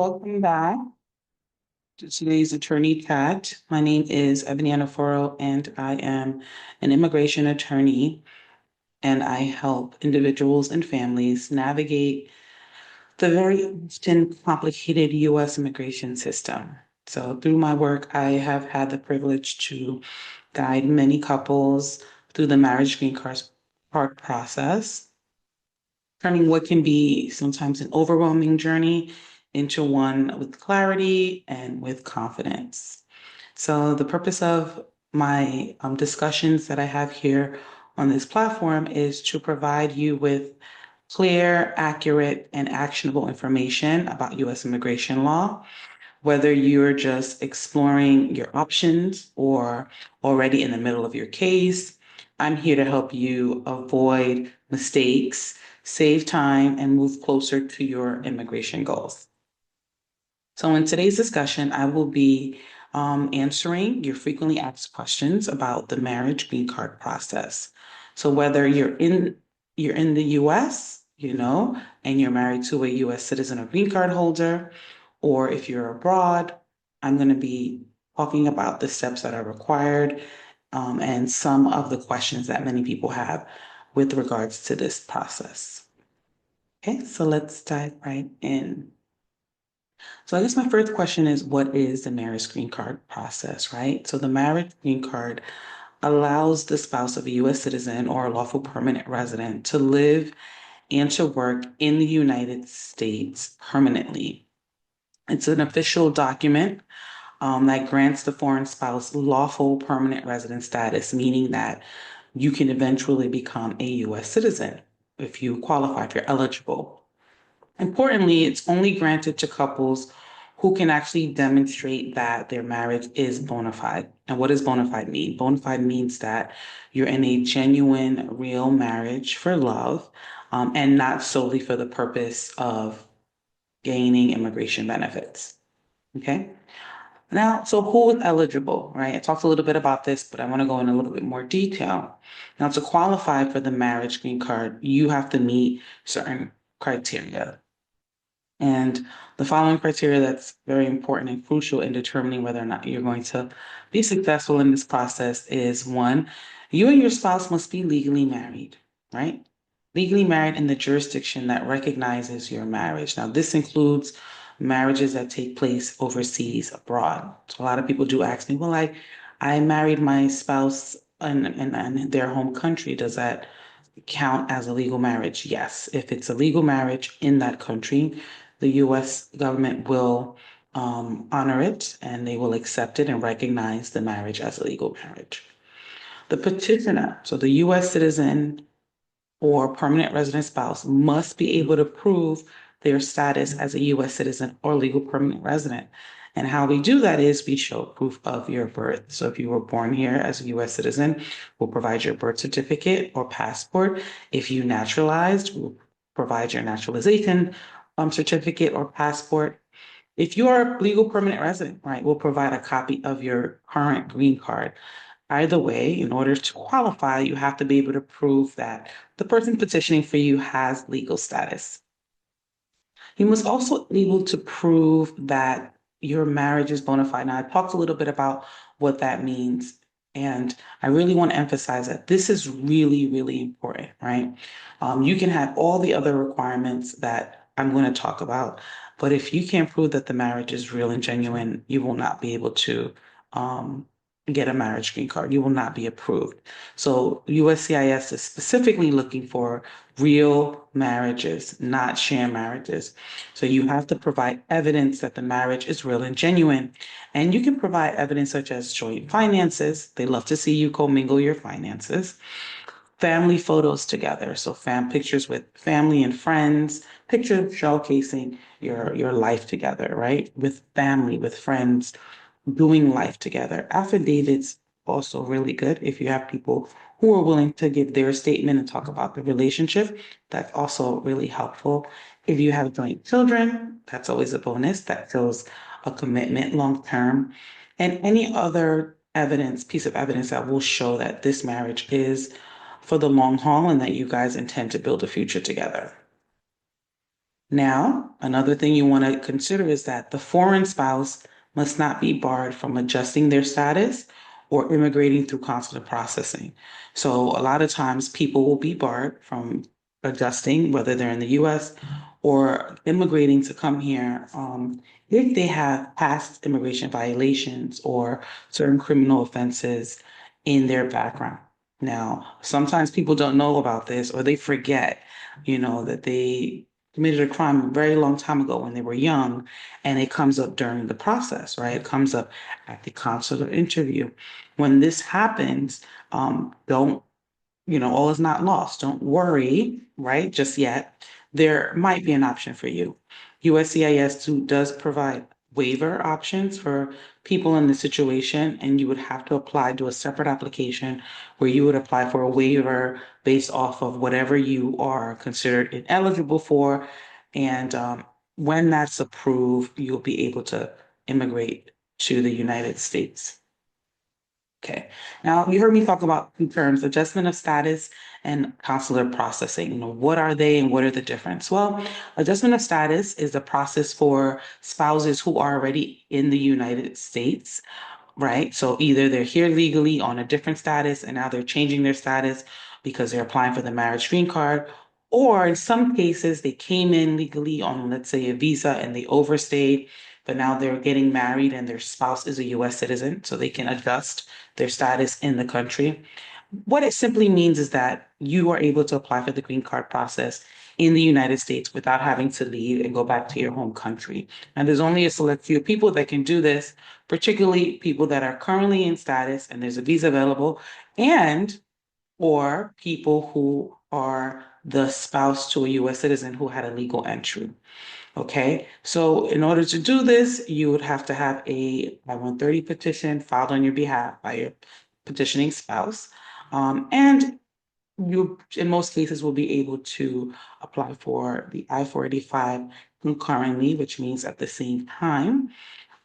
welcome back to today's Attorney Chat. My name is Ebony Anuforo, and I am an immigration attorney, and I help individuals and families navigate the very often complicated U.S. immigration system. So, through my work, I have had the privilege to guide many couples through the marriage green card process, turning what can be sometimes an overwhelming journey into one with clarity and with confidence. So, the purpose of my discussions that I have here on this platform is to provide you with clear, accurate, and actionable information about U.S. immigration law, whether you're just exploring your options or already in the middle of your case. I'm here to help you avoid mistakes, save time, and move closer to your immigration goals. So in today's discussion, I will be answering your frequently asked questions about the marriage green card process. So whether you're in the US, and you're married to a US citizen or green card holder, or if you're abroad, I'm going to be talking about the steps that are required, and some of the questions that many people have with regards to this process. Okay, so let's dive right in. So I guess my first question is, what is the marriage green card process, right? So the marriage green card allows the spouse of a U.S. citizen or a lawful permanent resident to live and to work in the United States permanently. It's an official document that grants the foreign spouse lawful permanent resident status, meaning that you can eventually become a U.S. citizen if you qualify, if you're eligible. Importantly, it's only granted to couples who can actually demonstrate that their marriage is bona fide. And what does bona fide mean? Bona fide means that you're in a genuine, real marriage for love, and not solely for the purpose of gaining immigration benefits. Okay? Now, so who is eligible, right? I talked a little bit about this, but I want to go in a little bit more detail. Now, to qualify for the marriage green card, you have to meet certain criteria. And the following criteria that's very important and crucial in determining whether or not you're going to be successful in this process is one, you and your spouse must be legally married, right? Legally married in the jurisdiction that recognizes your marriage. Now, this includes marriages that take place overseas, abroad. So a lot of people do ask me, well, I married my spouse in their home country. Does that count as a legal marriage? Yes. If it's a legal marriage in that country, the U.S. government will honor it, and they will accept it and recognize the marriage as a legal marriage. The petitioner, so the U.S. citizen or permanent resident spouse, must be able to prove their status as a U.S. citizen or legal permanent resident. And how we do that is we show proof of your birth. So if you were born here as a U.S. citizen, we'll provide your birth certificate or passport. If you naturalized, we'll provide your naturalization certificate or passport. If you are a legal permanent resident, right, we'll provide a copy of your current green card. Either way, in order to qualify, you have to be able to prove that the person petitioning for you has legal status. You must also be able to prove that your marriage is bona fide. Now, I talked a little bit about what that means, and I really want to emphasize that this is really, really important, right? You can have all the other requirements that I'm going to talk about, but if you can't prove that the marriage is real and genuine, you will not be able to get a marriage green card. You will not be approved. So USCIS is specifically looking for real marriages, not sham marriages. So you have to provide evidence that the marriage is real and genuine. And you can provide evidence such as joint finances. They love to see you commingle your finances. Family photos together. So pictures with family and friends, pictures showcasing your life together, right? With family, with friends, doing life together. Affidavits also really good if you have people who are willing to give their statement and talk about the relationship. That's also really helpful. If you have joint children, that's always a bonus. That shows a commitment long term. And any other piece of evidence that will show that this marriage is for the long haul and that you guys intend to build a future together. Now, another thing you want to consider is that the foreign spouse must not be barred from adjusting their status or immigrating through consular processing. So, a lot of times people will be barred from adjusting, whether they're in the US or immigrating to come here, if they have past immigration violations or certain criminal offenses in their background. Now, sometimes people don't know about this or they forget, that they committed a crime a very long time ago when they were young, and it comes up during the process, right? It comes up at the consular interview. When this happens, don't, all is not lost. Don't worry, right? Just yet. There might be an option for you. USCIS too does provide waiver options for people in this situation, and you would have to apply to a separate application where you would apply for a waiver based off of whatever you are considered ineligible for. And when that's approved, you'll be able to immigrate to the United States. Okay. Now, you heard me talk about two terms, adjustment of status and consular processing. What are they and what are the difference? Well, adjustment of status is a process for spouses who are already in the United States, right? So either they're here legally on a different status and now they're changing their status because they're applying for the marriage green card, or in some cases they came in legally on, let's say, a visa and they overstayed, but now they're getting married and their spouse is a US citizen, so they can adjust their status in the country. What it simply means is that you are able to apply for the green card process in the United States without having to leave and go back to your home country. And there's only a select few people that can do this, particularly people that are currently in status and there's a visa available, and or people who are the spouse to a US citizen who had a legal entry. Okay, so in order to do this, you would have to have a I-130 petition filed on your behalf by your petitioning spouse. And you, in most cases, will be able to apply for the I-485 concurrently, which means at the same time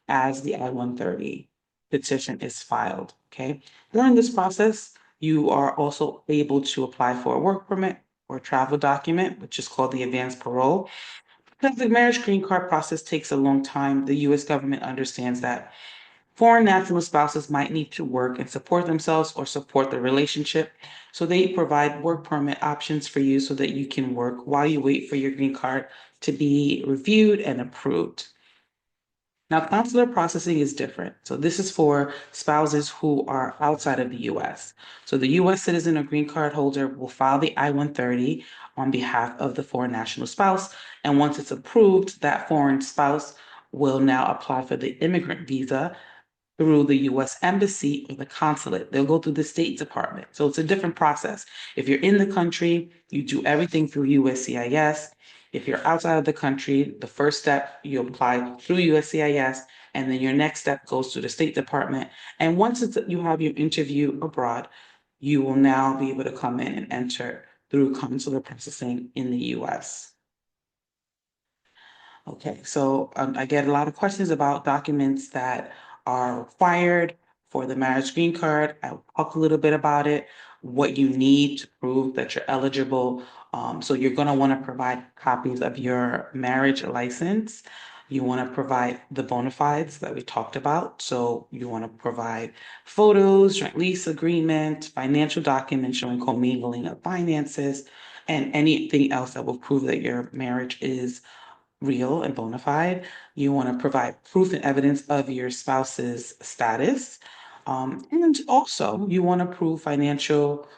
as the I-130 petition is filed. Okay, during this process, you are also able to apply for a work permit or travel document, which is called the advanced parole. Because the marriage green card process takes a long time, the US government understands that foreign national spouses might need to work and support themselves or support the relationship. So they provide work permit options for you so that you can work while you wait for your green card to be reviewed and approved. Now, consular processing is different. So this is for spouses who are outside of the US. So the US citizen or green card holder will file the I-130 on behalf of the foreign national spouse. And once it's approved, that foreign spouse will now apply for the immigrant visa through the US Embassy or the consulate. They'll go through the State Department. So it's a different process. If you're in the country, you do everything through USCIS. If you're outside of the country, the first step you apply through USCIS, and then your next step goes to the State Department. And once you have your interview abroad, you will now be able to come in and enter through consular processing in the US. Okay, so I get a lot of questions about documents that are required for the marriage green card. I'll talk a little bit about it, what you need to prove that you're eligible. So you're going to want to provide copies of your marriage license. You want to provide the bona fides that we talked about. So you want to provide photos, joint lease agreement, financial documents showing commingling of finances, and anything else that will prove that your marriage is real and bona fide. You want to provide proof and evidence of your spouse's status. And also, you want to prove financial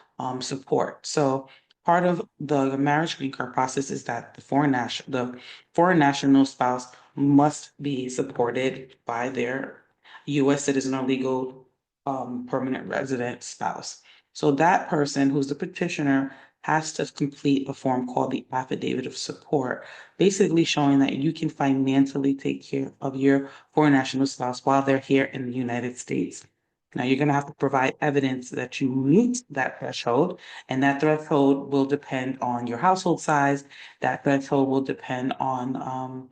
support. So, part of the marriage green card process is that the foreign national spouse must be supported by their U.S. citizen or legal permanent resident spouse. So that person who's the petitioner has to complete a form called the affidavit of support, basically showing that you can financially take care of your foreign national spouse while they're here in the United States. Now, you're going to have to provide evidence that you meet that threshold, and that threshold will depend on your household size. That threshold will depend on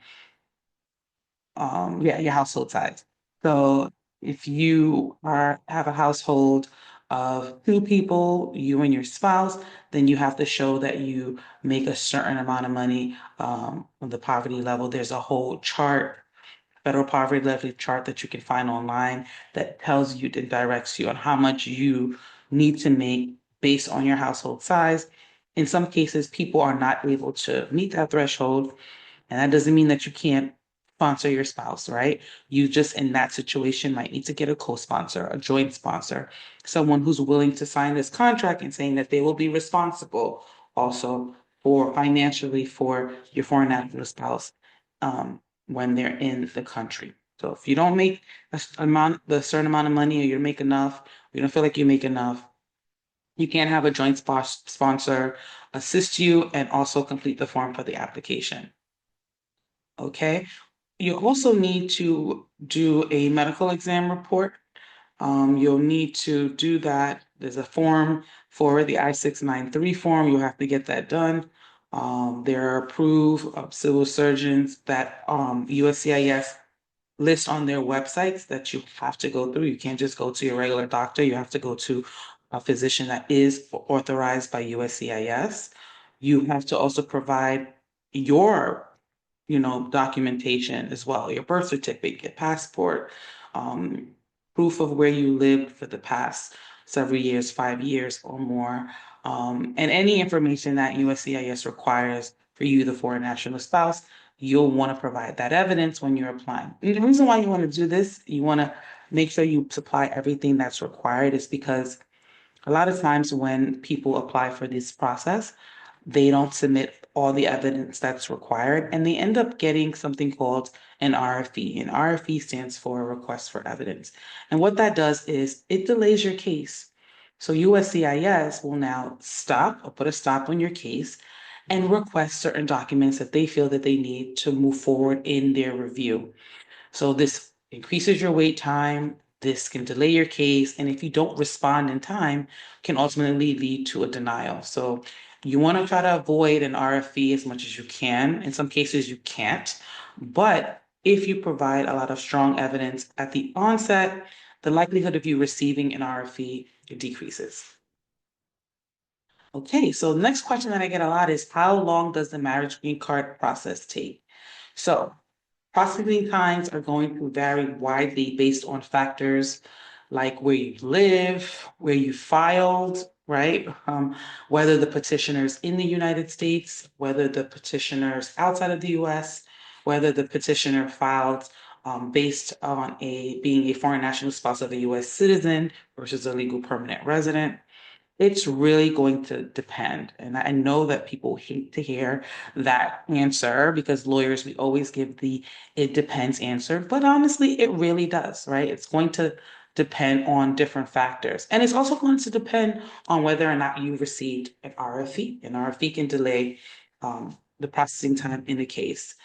your household size. So if you have a household of two people, you and your spouse, then you have to show that you make a certain amount of money on the poverty level. There's a whole chart, federal poverty level chart that you can find online that tells you and directs you on how much you need to make based on your household size. In some cases, people are not able to meet that threshold, and that doesn't mean that you can't sponsor your spouse, right? You just in that situation might need to get a co-sponsor, a joint sponsor, someone who's willing to sign this contract and saying that they will be responsible also for financially for your foreign national spouse when they're in the country. So if you don't make the certain amount of money, or you don't make enough, you don't feel like you make enough, you can have a joint sponsor assist you and also complete the form for the application. Okay. You also need to do a medical exam report. You'll need to do that. There's a form for the I-693 form. You'll have to get that done. There are approved civil surgeons that USCIS list on their websites that you have to go through. You can't just go to your regular doctor. You have to go to a physician that is authorized by USCIS. You have to also provide your documentation as well, your birth certificate, your passport, um, proof of where you lived for the past several years, 5 years or more, and any information that USCIS requires for you, the foreign national spouse, you'll want to provide that evidence when you're applying. And the reason why you want to do this, you want to make sure you supply everything that's required is because a lot of times when people apply for this process, they don't submit all the evidence that's required, and they end up getting something called an RFE. An RFE stands for Request for Evidence. And what that does is it delays your case. So USCIS will now stop or put a stop on your case and request certain documents that they feel that they need to move forward in their review. So this increases your wait time. This can delay your case. And if you don't respond in time, can ultimately lead to a denial. So you want to try to avoid an RFE as much as you can. In some cases, you can't. But if you provide a lot of strong evidence at the onset, the likelihood of you receiving an RFE decreases. Okay, so the next question that I get a lot is how long does the marriage green card process take? So processing times are going to vary widely based on factors like where you live, where you filed, right? Whether the petitioner's in the United States, whether the petitioner's outside of the US, whether the petitioner filed based on being a foreign national spouse of a US citizen versus a legal permanent resident. It's really going to depend. And I know that people hate to hear that answer because lawyers, we always give the it depends answer. But honestly, it really does, right? It's going to depend on different factors. And it's also going to depend on whether or not you received an RFE. An RFE can delay the processing time in the case.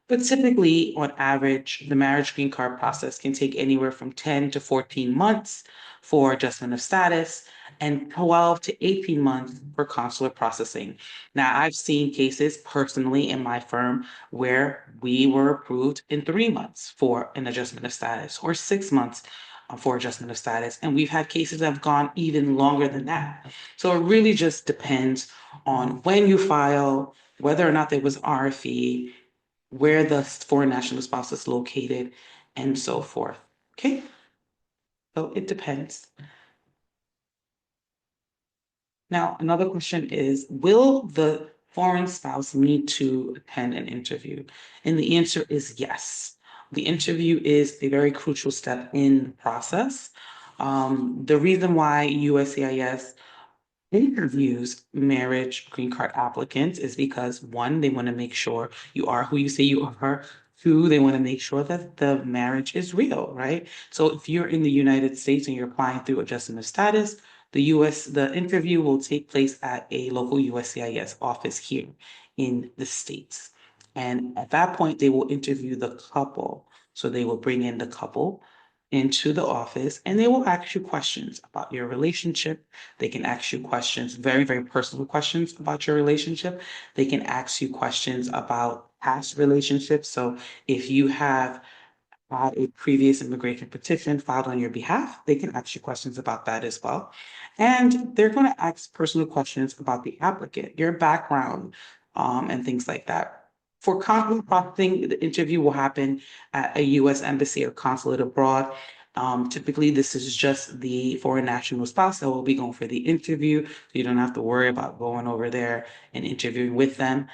But typically, on average, the marriage green card process can take anywhere from 10 to 14 months for adjustment of status and 12 to 18 months for consular processing. Now, I've seen cases personally in my firm where we were approved in 3 months for an adjustment of status or 6 months for adjustment of status. And we've had cases that have gone even longer than that. So it really just depends on when you file, whether or not there was RFE, where the foreign national spouse is located, and so forth. Okay, so it depends. Now, another question is, will the foreign spouse need to attend an interview? And the answer is yes. The interview is a very crucial step in the process. The reason why USCIS interviews marriage green card applicants is because one, they want to make sure you are who you say you are. Two, they want to make sure that the marriage is real, right? So if you're in the United States and you're applying through adjustment of status, the interview will take place at a local USCIS office here in the States. And at that point, they will interview the couple. So they will bring in the couple into the office and they will ask you questions about your relationship. They can ask you questions, very, very personal questions about your relationship. They can ask you questions about past relationships. So if you have had a previous immigration petition filed on your behalf, they can ask you questions about that as well. And they're going to ask personal questions about the applicant, your background, and things like that. For consular processing, the interview will happen at a U.S. embassy or consulate abroad. Typically, this is just the foreign national spouse that will be going for the interview. So you don't have to worry about going over there and interviewing with them.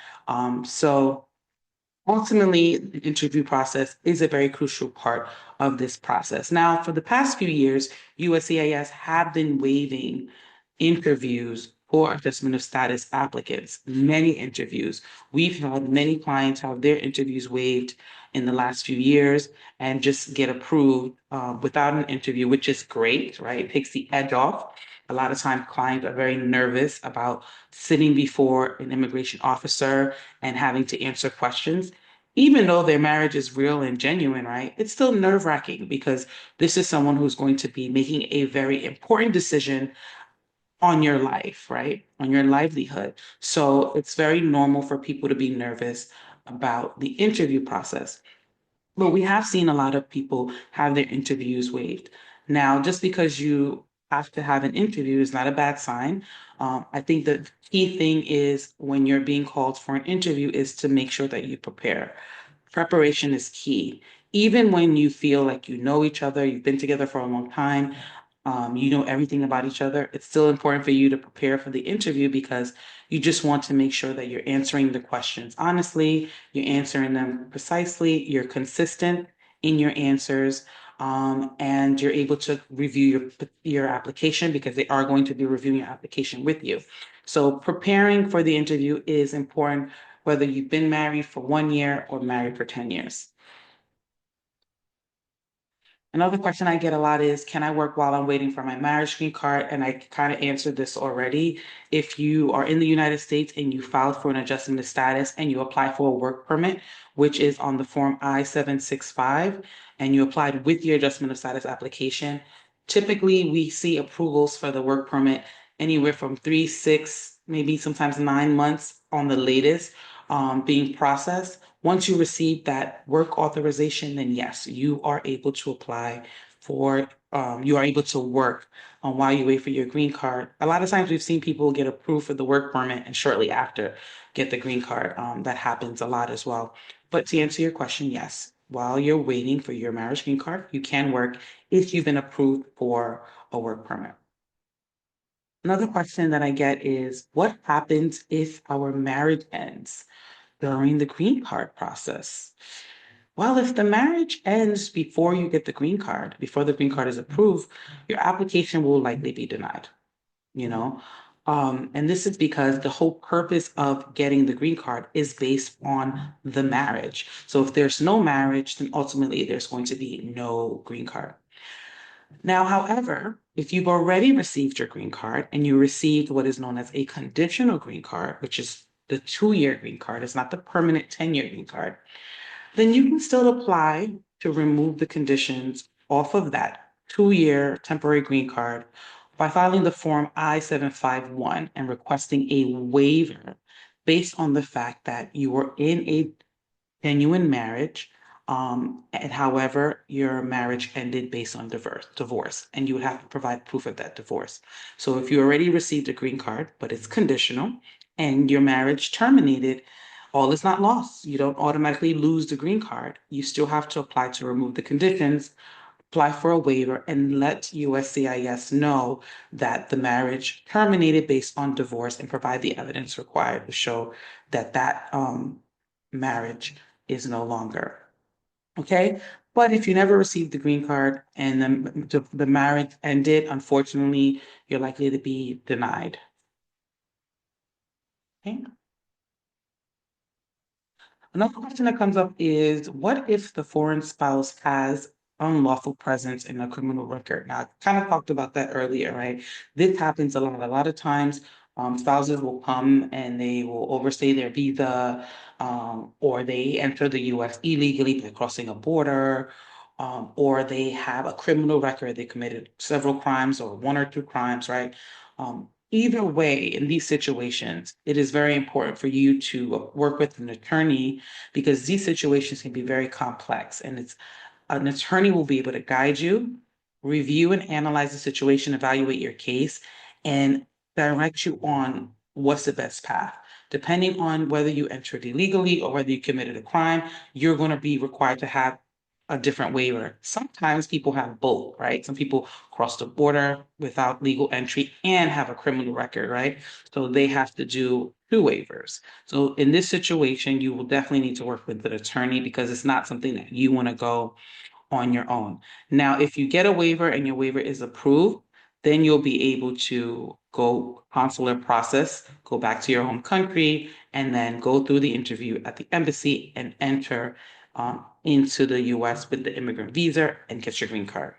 So ultimately, the interview process is a very crucial part of this process. Now, for the past few years, USCIS have been waiving interviews for adjustment of status applicants, many interviews. We've had many clients have their interviews waived in the last few years and just get approved without an interview, which is great, right? It takes the edge off. A lot of times clients are very nervous about sitting before an immigration officer and having to answer questions. Even though their marriage is real and genuine, right? It's still nerve-wracking because this is someone who's going to be making a very important decision on your life, right? On your livelihood. So it's very normal for people to be nervous about the interview process. But we have seen a lot of people have their interviews waived. Now, just because you have to have an interview is not a bad sign. I think the key thing is when you're being called for an interview is to make sure that you prepare. Preparation is key. Even when you feel like you know each other, you've been together for a long time, you know everything about each other, it's still important for you to prepare for the interview because you just want to make sure that you're answering the questions honestly, you're answering them precisely, you're consistent in your answers, and you're able to review your application because they are going to be reviewing your application with you. So preparing for the interview is important whether you've been married for 1 year or married for 10 years. Another question I get a lot is, can I work while I'm waiting for my marriage green card? And I kind of answered this already. If you are in the United States and you filed for an adjustment of status and you apply for a work permit, which is on the form I-765, and you applied with your adjustment of status application, typically we see approvals for the work permit anywhere from 3, 6, maybe sometimes 9 months on the latest being processed. Once you receive that work authorization, then yes, you are able to apply for, you are able to work while you wait for your green card. A lot of times we've seen people get approved for the work permit and shortly after get the green card. That happens a lot as well. But to answer your question, yes, while you're waiting for your marriage green card, you can work if you've been approved for a work permit. Another question that I get is, what happens if our marriage ends during the green card process? Well, if the marriage ends before you get the green card, before the green card is approved, your application will likely be denied, you know? And this is because the whole purpose of getting the green card is based on the marriage. So if there's no marriage, then ultimately there's going to be no green card. Now, however, if you've already received your green card and you received what is known as a conditional green card, which is the 2 year green card, it's not the permanent 10 year green card, then you can still apply to remove the conditions off of that 2 year temporary green card by filing the form I-751 and requesting a waiver based on the fact that you were in a genuine marriage. And however, your marriage ended based on divorce, and you would have to provide proof of that divorce. So if you already received a green card, but it's conditional, and your marriage terminated, all is not lost. You don't automatically lose the green card. You still have to apply to remove the conditions, apply for a waiver, and let USCIS know that the marriage terminated based on divorce and provide the evidence required to show that marriage is no longer. Okay. But if you never received the green card and the marriage ended, unfortunately, you're likely to be denied. Okay. Another question that comes up is, what if the foreign spouse has unlawful presence in a criminal record? Now, I kind of talked about that earlier, right? This happens a lot. A lot of times, spouses will come and they will overstay their visa, or they enter the U.S. illegally by crossing a border, or they have a criminal record. They committed several crimes or 1 or 2 crimes, right? Either way, in these situations, it is very important for you to work with an attorney because these situations can be very complex and it's An attorney will be able to guide you, review and analyze the situation, evaluate your case, and direct you on what's the best path. Depending on whether you entered illegally or whether you committed a crime, you're going to be required to have a different waiver. Sometimes people have both, right? Some people cross the border without legal entry and have a criminal record, right? So they have to do two waivers. So in this situation, you will definitely need to work with an attorney because it's not something that you want to go on your own. Now, if you get a waiver and your waiver is approved, then you'll be able to go consular process, go back to your home country, and then go through the interview at the embassy and enter into the US with the immigrant visa and get your green card.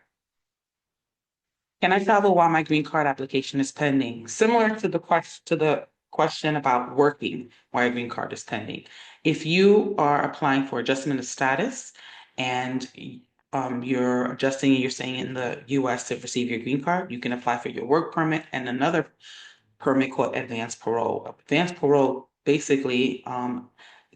Can I travel while my green card application is pending? Similar to the question about working while your green card is pending. If you are applying for adjustment of status and you're adjusting and you're staying in the US to receive your green card, you can apply for your work permit and another permit called advanced parole. Advanced parole basically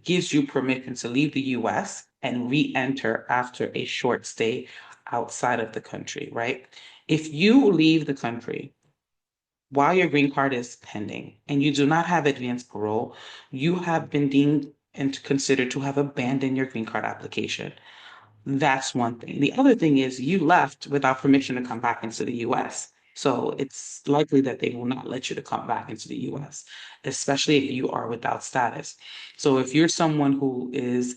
gives you permission to leave the US and re-enter after a short stay outside of the country, right? If you leave the country while your green card is pending and you do not have advanced parole, you have been deemed and considered to have abandoned your green card application. That's one thing. The other thing is you left without permission to come back into the US. So it's likely that they will not let you to come back into the US, especially if you are without status. So if you're someone who is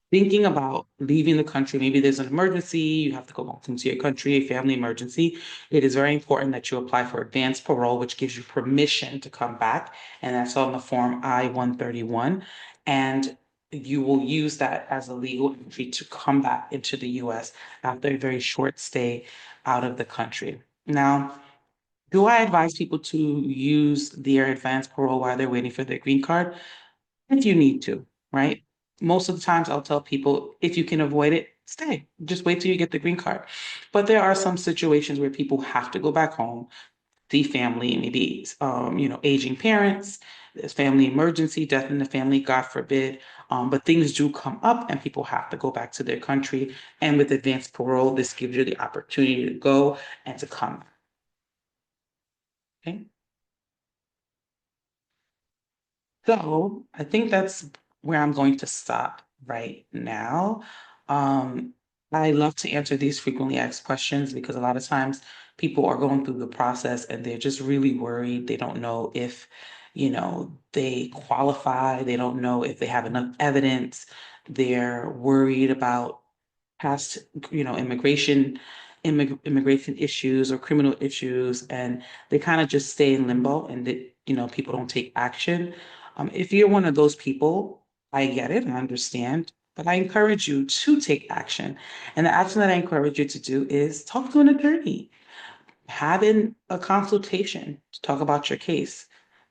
thinking about leaving the country, maybe there's an emergency, you have to go back into your country, a family emergency, it is very important that you apply for advanced parole, which gives you permission to come back. And that's on the form I-131. And you will use that as a legal entry to come back into the US after a very short stay out of the country. Now, do I advise people to use their advanced parole while they're waiting for their green card? If you need to, right? Most of the times I'll tell people if you can avoid it, stay. Just wait till you get the green card. But there are some situations where people have to go back home, see family, maybe aging parents, there's family emergency, death in the family, God forbid. But things do come up and people have to go back to their country. And with advanced parole, this gives you the opportunity to go and to come. Okay. So I think that's where I'm going to stop right now. Um, I love to answer these frequently asked questions because a lot of times people are going through the process and they're just really worried. They don't know if, they qualify. They don't know if they have enough evidence. They're worried about past, immigration issues or criminal issues, and they kind of just stay in limbo and people don't take action. If you're one of those people, I get it, I understand, but I encourage you to take action. And the action that I encourage you to do is talk to an attorney, having a consultation to talk about your case.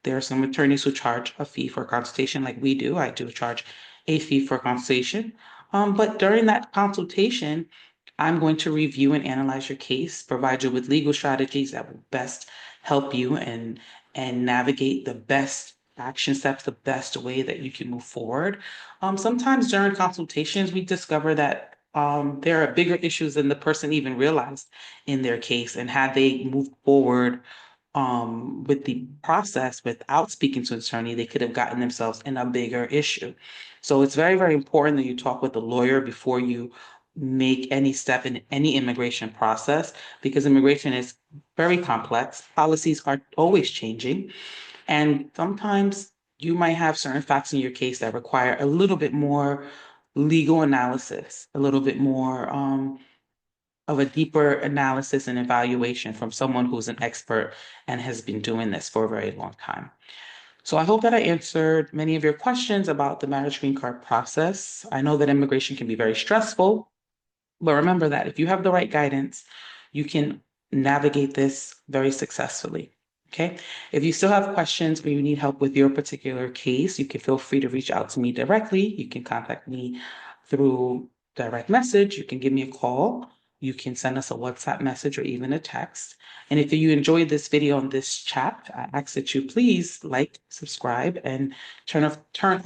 There are some attorneys who charge a fee for a consultation like we do. I do charge a fee for a consultation. But during that consultation, I'm going to review and analyze your case, provide you with legal strategies that will best help you and navigate the best action steps, the best way that you can move forward. Sometimes during consultations, we discover that there are bigger issues than the person even realized in their case. And had they moved forward with the process without speaking to an attorney, they could have gotten themselves in a bigger issue. So it's very, very important that you talk with a lawyer before you make any step in any immigration process because immigration is very complex. Policies are always changing. And sometimes you might have certain facts in your case that require a little bit more legal analysis, a little bit more of a deeper analysis and evaluation from someone who's an expert and has been doing this for a very long time. So I hope that I answered many of your questions about the marriage green card process. I know that immigration can be very stressful, but remember that if you have the right guidance, you can navigate this very successfully. Okay. If you still have questions or you need help with your particular case, you can feel free to reach out to me directly. You can contact me through direct message. You can give me a call. you can send us a WhatsApp message or even a text. And if you enjoyed this video on this chat, I ask that you please like, subscribe, and turn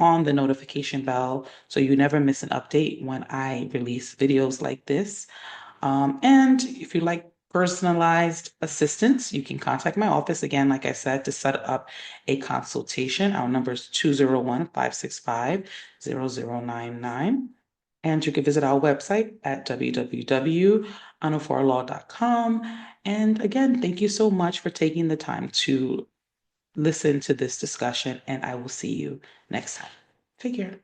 on the notification bell so you never miss an update when I release videos like this. And if you like personalized assistance, you can contact my office again, like I said, to set up a consultation. Our number is 201-565-0099. And you can visit our website at www.anuforolaw.com. And again, thank you so much for taking the time to listen to this discussion, and I will see you next time. Take care.